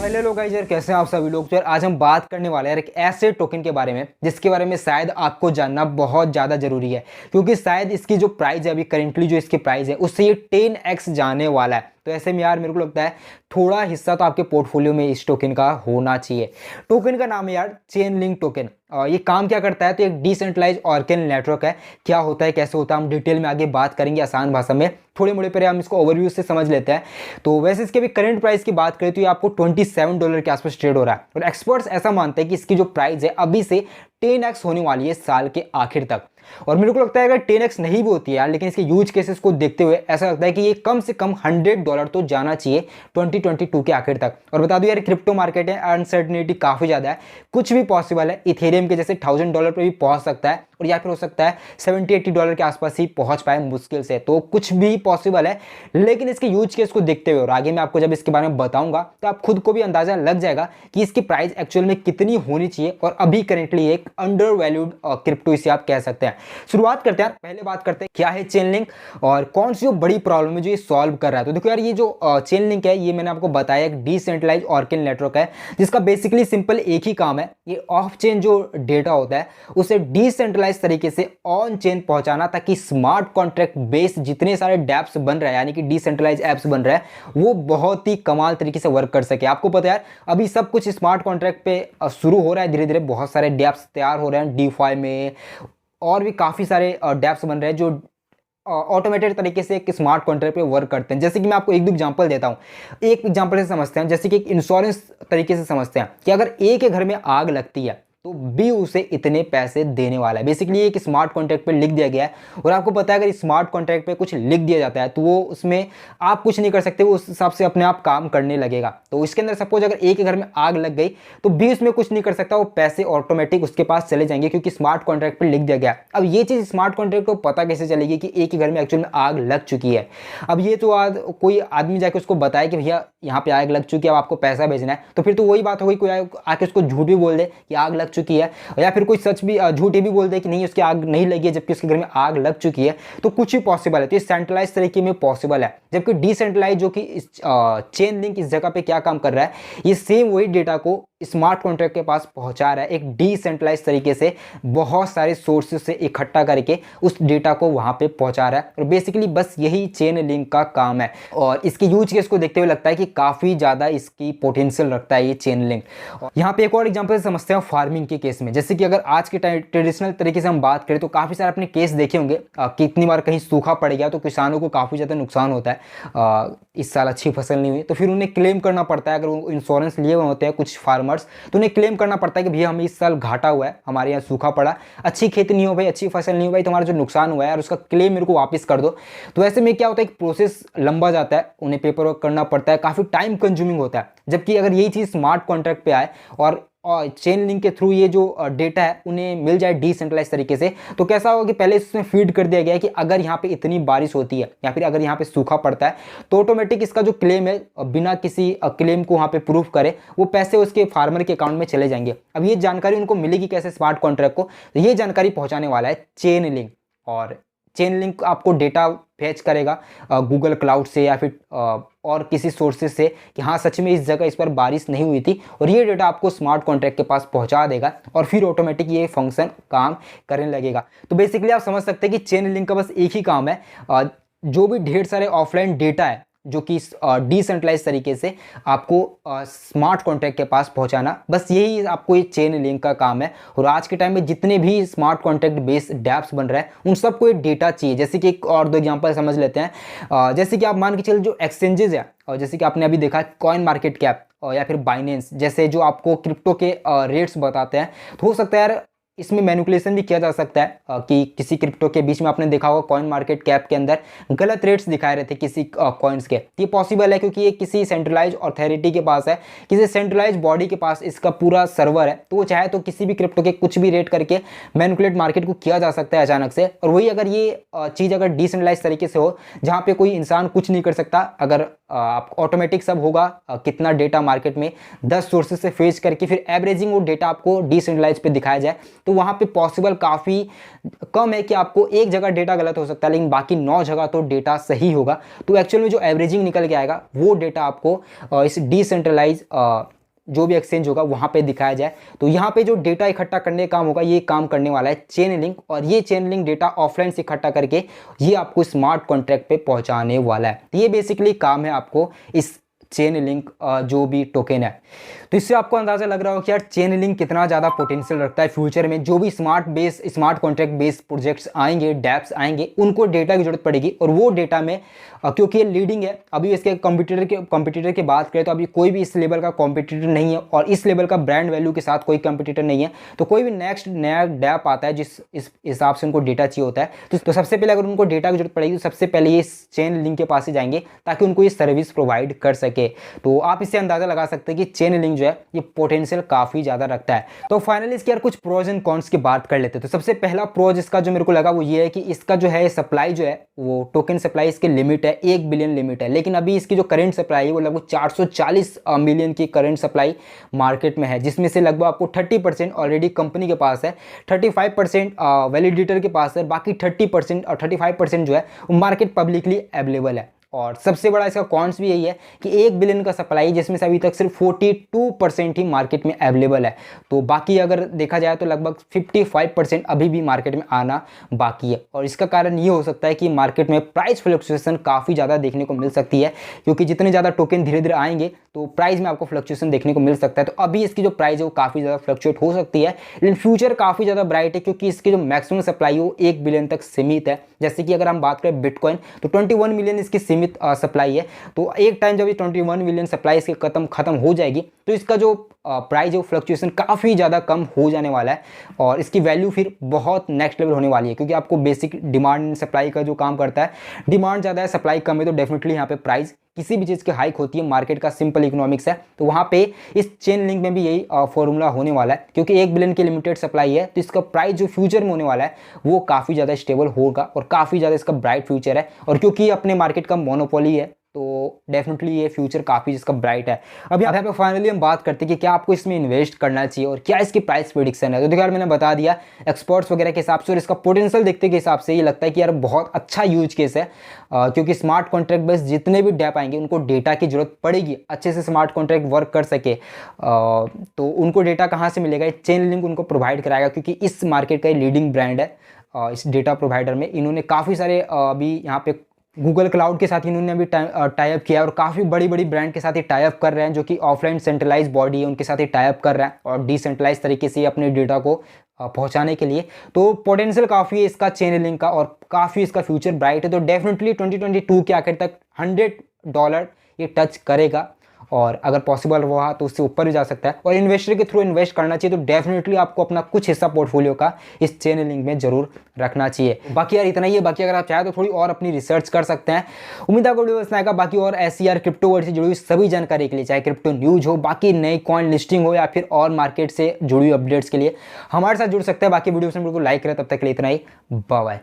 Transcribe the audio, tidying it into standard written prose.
Hello लोग guys यार, कैसे हैं आप सभी लोग। तो यार आज हम बात करने वाले हैं यार एक ऐसे टोकन के बारे में जिसके बारे में शायद आपको जानना बहुत ज़्यादा ज़रूरी है, क्योंकि शायद इसकी जो प्राइस है अभी करेंटली जो इसकी प्राइस है उससे ये 10x जाने वाला है। तो ऐसे में यार मेरे को लगता है थोड़ा हिस्सा तो आपके पोर्टफोलियो में इस टोकन का होना चाहिए। टोकन का नाम है यार चेन लिंक टोकन। ये काम क्या करता है, तो एक डिसेंट्रलाइज ऑर्गेन नेटवर्क है। क्या होता है, कैसे होता है, हम डिटेल में आगे बात करेंगे आसान भाषा में। थोड़े मोड़े पर हम इसको ओवरव्यू से समझ लेते हैं। तो वैसे इसके भी करंट प्राइस की बात करें तो ये आपको $27 के आसपास ट्रेड हो रहा है, और एक्सपर्ट्स ऐसा मानते हैं कि इसकी जो प्राइस है अभी से 10x होने वाली है साल के आखिर तक। और मेरे को लगता है अगर 10x नहीं भी होती है यार, लेकिन इसके यूज केसेस को देखते हुए ऐसा लगता है कि ये कम से कम $100 तो जाना चाहिए 2022 के आखिर तक। और बता दूं यार क्रिप्टो मार्केट है, अनसर्टेनिटी काफ़ी ज़्यादा है, कुछ भी पॉसिबल है। इथेरियम के जैसे $1000 पे भी पहुंच सकता है, और या फिर हो सकता है $70-80 के आसपास ही पहुंच पाए मुश्किल से। तो कुछ भी पॉसिबल है, लेकिन इसके यूज केस को देखते हुए और आगे मैं आपको जब इसके बारे में बताऊंगा तो आप खुद को भी अंदाजा लग जाएगा कि इसकी प्राइस एक्चुअल में कितनी होनी चाहिए। और अभी करेंटली एक अंडर वैल्यूड क्रिप्टो इसे आप कह सकते हैं। शुरुआत करते हैं, पहले बात करते हैं क्या है चेन लिंक और कौन सी जो बड़ी प्रॉब्लम है जो ये सॉल्व कर रहा है। तो देखो यार, ये जो चेन लिंक है ये मैंने आपको बताया एक डिसेंट्रलाइज ऑर्गेन नेटवर्क है, जिसका बेसिकली सिंपल एक ही काम है, ये ऑफ चेन जो डेटा होता है उसे डिसेंट्रलाइज तरीके से ऑन चेन पहुंचाना, ताकि स्मार्ट कॉन्ट्रैक्ट बेस्ड जितने सारे डैप्स बन रहे हैं यानी कि डिसेंट्रलाइज एप्स बन रहे हैं वो बहुत ही कमाल तरीके से वर्क कर सके। आपको पता है यार अभी सब कुछ स्मार्ट कॉन्ट्रैक्ट पे शुरू हो रहा है धीरे धीरे, बहुत सारे डैप्स तैयार हो रहे हैं डीफाई में, और भी काफ़ी सारे डैप्स बन रहे हैं जो ऑटोमेटेड तरीके से एक स्मार्ट कॉन्ट्रैक्ट पे वर्क करते हैं। जैसे कि मैं आपको एक दो एग्जांपल देता हूँ, एक एग्जांपल से समझते हैं। जैसे कि एक इंश्योरेंस तरीके से समझते हैं कि अगर ए के घर में आग लगती है तो बी उसे इतने पैसे देने वाला है। बेसिकली एक स्मार्ट कॉन्ट्रैक्ट पे लिख दिया गया है, और आपको पता है अगर स्मार्ट कॉन्ट्रैक्ट पे कुछ लिख दिया जाता है तो वो उसमें आप कुछ नहीं कर सकते, वो उस हिसाब से अपने आप काम करने लगेगा। तो इसके अंदर सपोज अगर ए के घर में आग लग गई तो बी उसमें कुछ नहीं कर सकता, वो पैसे ऑटोमेटिक उसके पास चले जाएंगे क्योंकि स्मार्ट कॉन्ट्रैक्ट पर लिख दिया गया। अब ये चीज़ स्मार्ट कॉन्ट्रैक्ट को पता कैसे चलेगी कि ए के घर में एक्चुअल में आग लग चुकी है। अब ये तो कोई आदमी जाके उसको बताए कि भैया यहाँ पे आग लग चुकी है, अब आपको पैसा भेजना है, तो फिर तो वही बात हो गई, कोई आके उसको झूठ भी बोल दे कि आग लग चुकी है, या फिर कोई सच भी झूठी भी बोल दे कि नहीं उसकी आग नहीं लगी है जबकि उसके घर में आग लग चुकी है, तो कुछ भी पॉसिबल है। तो ये सेंट्रलाइज तरीके में पॉसिबल है, जबकि डिसेंट्रलाइज जो कि चेन लिंक इस जगह पे क्या काम कर रहा है, ये सेम वही डेटा को स्मार्ट कॉन्ट्रैक्ट के पास पहुंचा रहा है एक डिसेंट्रलाइज तरीके से, बहुत सारे सोर्सेज से इकट्ठा करके उस डेटा को वहां पे पहुंचा रहा है। और बेसिकली बस यही चेन लिंक का काम है, और इसके यूज केस को देखते हुए लगता है कि काफी ज्यादा इसकी पोटेंशियल रखता है ये चेन लिंक। यहाँ पे एक और एग्जांपल समझते हैं फार्मिंग के केस में। जैसे कि अगर आज के ट्रेडिशनल तरीके से हम बात करें तो काफी सारे अपने केस देखे होंगे कि इतनी बार कहीं सूखा पड़ गया तो किसानों को काफी ज्यादा नुकसान होता है, इस साल अच्छी फसल नहीं हुई तो फिर उन्हें क्लेम करना पड़ता है। अगर वो इंश्योरेंस लिए हुए होते हैं कुछ फार्मर्स तो उन्हें क्लेम करना पड़ता है कि भैया हमें इस साल घाटा हुआ है, हमारे यहाँ सूखा पड़ा, अच्छी खेती नहीं हो भाई, अच्छी फसल नहीं हो भाई, तुम्हारा जो नुकसान हुआ है यार उसका क्लेम मेरे को वापस कर दो। तो ऐसे में क्या होता है कि प्रोसेस लंबा जाता है, उन्हें पेपर वर्क करना पड़ता है, काफ़ी टाइम कंज्यूमिंग होता है। जबकि अगर यही चीज़ स्मार्ट कॉन्ट्रैक्ट पे आए और चेन लिंक के थ्रू ये जो डेटा है उन्हें मिल जाए डिसेंट्रलाइज तरीके से, तो कैसा होगा कि पहले इसमें फीड कर दिया गया है कि अगर यहाँ पे इतनी बारिश होती है या फिर अगर यहाँ पे सूखा पड़ता है तो ऑटोमेटिक इसका जो क्लेम है बिना किसी क्लेम को वहाँ पे प्रूफ करे वो पैसे उसके फार्मर के अकाउंट में चले जाएंगे। अब ये जानकारी उनको मिलेगी कैसे स्मार्ट कॉन्ट्रैक्ट को, तो ये जानकारी पहुँचाने वाला है चेन लिंक। और चेन लिंक आपको डेटा फैच करेगा गूगल क्लाउड से या फिर और किसी सोर्सेज से कि हाँ सच में इस जगह इस पर बारिश नहीं हुई थी, और ये डेटा आपको स्मार्ट कॉन्ट्रैक्ट के पास पहुंचा देगा और फिर ऑटोमेटिक ये फंक्शन काम करने लगेगा। तो बेसिकली आप समझ सकते हैं कि चेन लिंक का बस एक ही काम है, जो भी ढेर सारे ऑफलाइन डेटा है जो कि डिसेंट्रलाइज तरीके से आपको स्मार्ट कॉन्ट्रैक्ट के पास पहुंचाना, बस यही आपको ये चेन लिंक का काम है। और आज के टाइम में जितने भी स्मार्ट कॉन्ट्रैक्ट बेस्ड डैप्स बन रहे हैं उन सबको ये डेटा चाहिए। जैसे कि एक और दो एग्जांपल समझ लेते हैं। जैसे कि आप मान के चलिए जो एक्सचेंजेस है, और जैसे कि आपने अभी देखा कॉइन मार्केट कैप या फिर बाइनेंस जैसे जो आपको क्रिप्टो के रेट्स बताते हैं, तो हो सकता है यार इसमें मैनिपुलेशन भी किया जा सकता है कि किसी क्रिप्टो के बीच में आपने देखा होगा कॉइन मार्केट कैप के अंदर गलत रेट्स दिखाए रहे थे किसी कॉइन्स के। ये पॉसिबल है क्योंकि ये किसी सेंट्रलाइज अथॉरिटी के पास है, किसी सेंट्रलाइज बॉडी के पास इसका पूरा सर्वर है, तो वो चाहे तो किसी भी क्रिप्टो के कुछ भी रेट करके मैनिपुलेट मार्केट को किया जा सकता है अचानक से। और वही अगर ये चीज़ अगर डिसेंट्रलाइज तरीके से हो जहाँ पे कोई इंसान कुछ नहीं कर सकता, अगर आप ऑटोमेटिक सब होगा, कितना डेटा मार्केट में 10 सोर्सेज से फेच करके फिर एवरेजिंग वो डेटा आपको डिसेंट्रलाइज पे दिखाया जाए, तो वहाँ पे पॉसिबल काफ़ी कम है कि आपको एक जगह डेटा गलत हो सकता है, लेकिन बाकी 9 जगह तो डेटा सही होगा। तो एक्चुअल में जो एवरेजिंग निकल के आएगा वो डेटा आपको इस डिसेंट्रलाइज जो भी एक्सचेंज होगा वहाँ पे दिखाया जाए। तो यहाँ पे जो डेटा इकट्ठा करने का काम होगा ये काम करने वाला है चेन लिंक, और ये चेन लिंक डेटा ऑफलाइन से इकट्ठा करके ये आपको स्मार्ट कॉन्ट्रैक्ट पे पहुँचाने वाला है। तो ये बेसिकली काम है आपको इस चेन लिंक जो भी टोकन है। तो इससे आपको अंदाजा लग रहा हो कि यार चेन लिंक कितना ज़्यादा पोटेंशियल रखता है फ्यूचर में। जो भी स्मार्ट कॉन्ट्रैक्ट बेस्ड प्रोजेक्ट्स आएंगे, डैप्स आएंगे, उनको डेटा की जरूरत पड़ेगी, और वो डेटा में क्योंकि ये लीडिंग है, अभी इसके कंपटीटर की बात करें तो अभी कोई भी इस लेवल का कॉम्पिटिटर नहीं है, और इस लेवल का ब्रांड वैल्यू के साथ कोई कंपटीटर नहीं है। तो कोई भी नेक्स्ट नया डैप आता है जिस इस हिसाब से उनको डेटा चाहिए होता है, तो सबसे पहले अगर उनको डेटा की जरूरत पड़ेगी तो सबसे पहले ये चेन लिंक के पास ही जाएंगे ताकि उनको ये सर्विस प्रोवाइड कर सके। तो आप इससे अंदाजा लगा सकते हैं कि चेन लिंक जो है ये पोटेंशियल काफ़ी ज़्यादा रखता है। तो फाइनली इसके यार कुछ प्रोज एंड कॉन्स की बात कर लेते हैं। तो सबसे पहला प्रोज इसका जो मेरे को लगा वो ये है कि इसका जो है सप्लाई जो है वो टोकन सप्लाई इसकी लिमिट है 1 बिलियन लिमिट है, लेकिन अभी इसकी जो करंट सप्लाई है वो लगभग 440 मिलियन की करंट सप्लाई मार्केट में है, जिसमें से लगभग आपको 30% ऑलरेडी कंपनी के पास है, 35% वैलिडेटर के पास है, बाकी 30% और 35% जो है वो मार्केट पब्लिकली अवेलेबल है। और सबसे बड़ा इसका कॉन्स भी यही है कि 1 बिलियन का सप्लाई जिसमें से अभी तक सिर्फ 42% ही मार्केट में अवेलेबल है। तो बाकी अगर देखा जाए तो लगभग 55% अभी भी मार्केट में आना बाकी है, और इसका कारण ये हो सकता है कि मार्केट में प्राइस फ्लक्चुएशन काफ़ी ज़्यादा देखने को मिल सकती है, क्योंकि जितने ज़्यादा टोकन धीरे धीरे आएंगे तो प्राइस में आपको फ्लक्चुएशन देखने को मिल सकता है। तो अभी इसकी जो प्राइस है वो काफ़ी ज़्यादा फ्लक्चुएट हो सकती है, लेकिन फ्यूचर काफ़ी ज़्यादा ब्राइट है, क्योंकि इसकी जो मैक्सिमम सप्लाई है वो 1 बिलियन तक सीमित है। जैसे कि अगर हम बात करें बिटकॉइन तो 21 मिलियन इसकी सीमित सप्लाई है। तो एक टाइम जब ये 21 मिलियन सप्लाई इसकी खत्म हो जाएगी तो इसका जो प्राइस है वो फ्लक्चुएशन काफ़ी ज़्यादा कम हो जाने वाला है, और इसकी वैल्यू फिर बहुत नेक्स्ट लेवल होने वाली है, क्योंकि आपको बेसिक डिमांड एंड सप्लाई का जो काम करता है, डिमांड ज़्यादा है सप्लाई कम है, तो डेफिनेटली यहाँ पे प्राइस किसी भी चीज़ की हाइक होती है। मार्केट का सिंपल इकोनॉमिक्स है, तो वहाँ पे इस चेन लिंक में भी यही फॉर्मूला होने वाला है, क्योंकि 1 बिलियन की लिमिटेड सप्लाई है, तो इसका प्राइस जो फ्यूचर में होने वाला है वो काफ़ी ज़्यादा स्टेबल होगा और काफ़ी ज़्यादा इसका ब्राइट फ्यूचर है। और क्योंकि अपने मार्केट का मोनोपोली है तो डेफिनेटली ये फ्यूचर काफ़ी इसका ब्राइट है। अब यहाँ पे फाइनली हम बात करते हैं कि क्या आपको इसमें इन्वेस्ट करना चाहिए और क्या इसकी प्राइस प्रेडिक्शन है। तो देखो यार मैंने बता दिया एक्सपर्ट्स वगैरह के हिसाब से, और इसका पोटेंशियल देखते के हिसाब से ये लगता है कि यार बहुत अच्छा यूज केस है, क्योंकि स्मार्ट कॉन्ट्रैक्ट बेस्ड जितने भी डैप आएंगे उनको डेटा की जरूरत पड़ेगी, अच्छे से स्मार्ट कॉन्ट्रैक्ट वर्क कर सके। तो उनको डेटा कहाँ से मिलेगा, चेन लिंक उनको प्रोवाइड कराएगा, क्योंकि इस मार्केट का लीडिंग ब्रांड है इस डेटा प्रोवाइडर में। इन्होंने काफ़ी सारे अभी यहाँ पे गूगल क्लाउड के साथ इन्होंने अभी टाई अप किया है, और काफ़ी बड़ी बड़ी ब्रांड के साथ ही टाई अप कर रहे हैं, जो कि ऑफलाइन सेंट्रलाइज बॉडी है उनके साथ ही टाई अप कर रहे हैं, और डिसेंट्रलाइज तरीके से अपने डेटा को पहुंचाने के लिए। तो पोटेंशियल काफ़ी है इसका चेन लिंक का, और काफ़ी इसका फ्यूचर ब्राइट है। तो डेफिनेटली 2022 के आखिर तक $100 ये टच करेगा, और अगर पॉसिबल हुआ तो उससे ऊपर भी जा सकता है, और इन्वेस्टर के थ्रू इन्वेस्ट करना चाहिए। तो डेफिनेटली आपको अपना कुछ हिस्सा पोर्टफोलियो का इस चेन लिंक में जरूर रखना चाहिए। बाकी यार इतना ही है, बाकी अगर आप चाहें तो थोड़ी और अपनी रिसर्च कर सकते हैं। उम्मीद है आपको वीडियो पसंद आएगा। बाकी और ऐसी यार क्रिप्टो वर्ल्ड से जुड़ी हुई सभी जानकारी के लिए, चाहे क्रिप्टो न्यूज हो, बाकी नई कॉइन लिस्टिंग हो, या फिर और मार्केट से जुड़ी हुई अपडेट्स के लिए हमारे साथ जुड़ सकते हैं। बाकी वीडियो से बिल्कुल लाइक करें। तब तक के लिए इतना ही, बाय बाय।